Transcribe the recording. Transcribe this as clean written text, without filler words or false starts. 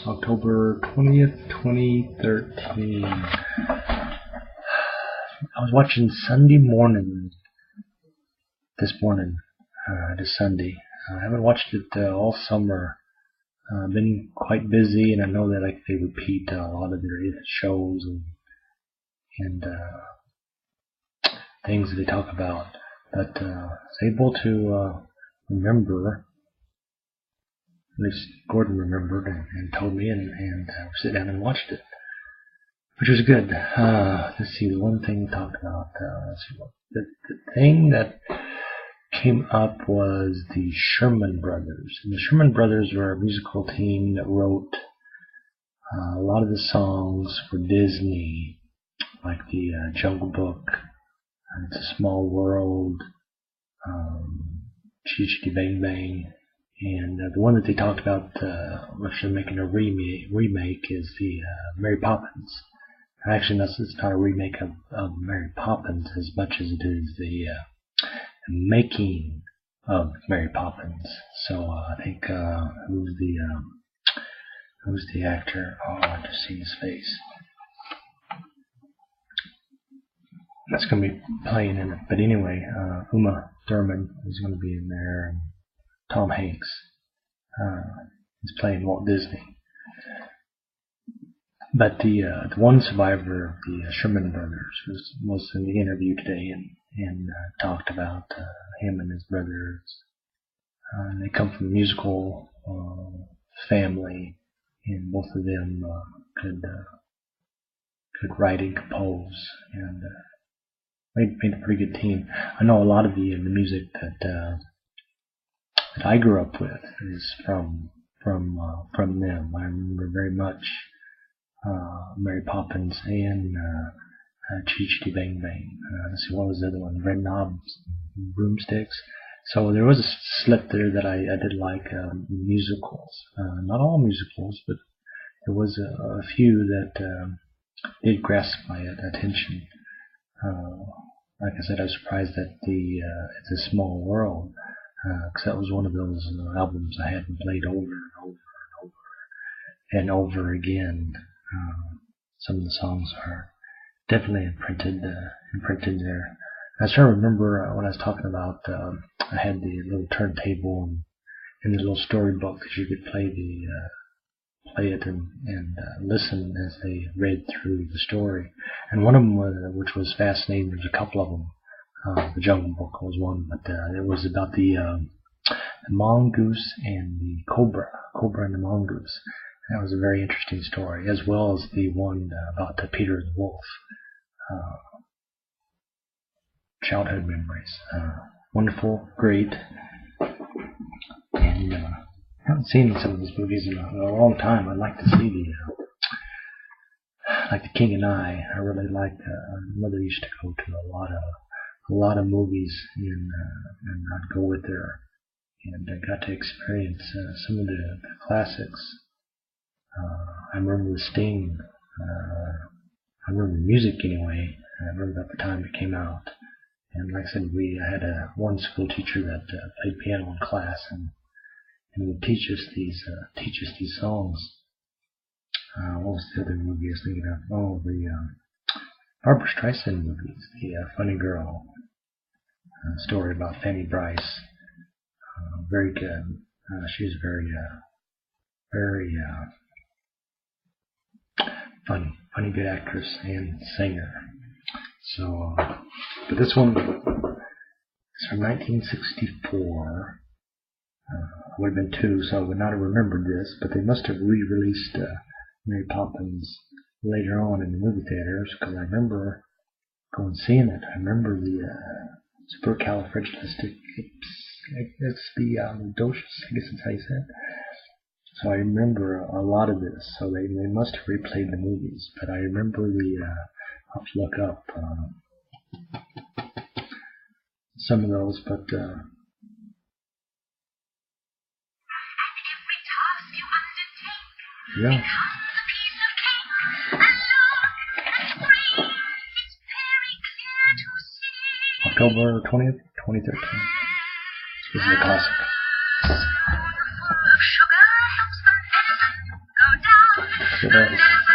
October 20th, 2013. I was watching Sunday morning this morning, this Sunday. I haven't watched it all summer. I've been quite busy, and I know that they repeat a lot of their shows and things that they talk about. But I was able to remember. At least Gordon remembered and told me, and sit down and watched it, which was good. Let's see, the one thing we talked about. The thing that came up was the Sherman Brothers. And the Sherman Brothers were a musical team that wrote a lot of the songs for Disney, like the Jungle Book, It's a Small World, Chitty Chitty Bang Bang. And the one that they talked about, which they're making a remake, is the Mary Poppins. Actually, it's not a remake of Mary Poppins as much as it is the making of Mary Poppins. So I think who's the actor? Oh, I just seen his face. That's going to be playing in it. But anyway, Uma Thurman is going to be in there. And Tom Hanks is playing Walt Disney. But the one survivor of the Sherman Brothers was in the interview today and talked about him and his brothers. They come from a musical family, and both of them could write and compose, and made a pretty good team. I know a lot of the music that I grew up with is from them. I remember very much Mary Poppins and Chitty Chitty Bang Bang. Let's see, what was the other one? Red Knobs, Broomsticks. So there was a slip there that I did like musicals. Not all musicals, but there was a few that did grasp my attention. Like I said, I was surprised that It's a Small World. Because that was one of those albums I hadn't played over and over and over again. Some of the songs are definitely imprinted there. I was trying to remember when I was talking about I had the little turntable and the little storybook that you could play it and listen as they read through the story. And one of them, which was fascinating, there's a couple of them. The Jungle Book was one, but it was about the mongoose and the cobra and the mongoose. That was a very interesting story, as well as the one about Peter the Wolf. Childhood memories. Wonderful, great, and I haven't seen some of these movies in a long time. I'd like to see like The King and I really liked. My mother used to go to a lot of movies, and I'd go with her, and I got to experience some of the classics. I remember the Sting. I remember the music anyway. I remember at the time it came out, and like I said, I had one school teacher that played piano in class, and he would teach us these songs. What was the other movie I was thinking of? Oh, the Barbra Streisand movies, the Funny Girl. Story about Fanny Bryce. Very good. She was very funny, good actress and singer. So, but this one is from 1964. I would have been 2, so I would not have remembered this, but they must have re-released Mary Poppins later on in the movie theaters, because I remember going and seeing it. I remember the supercalifragilisticexpialidocious, I guess that's how you say it. So I remember a lot of this. So they must have replayed the movies, but I remember I'll have to look up some of those, but yeah. October 20th, 2013. This is a classic. Good night.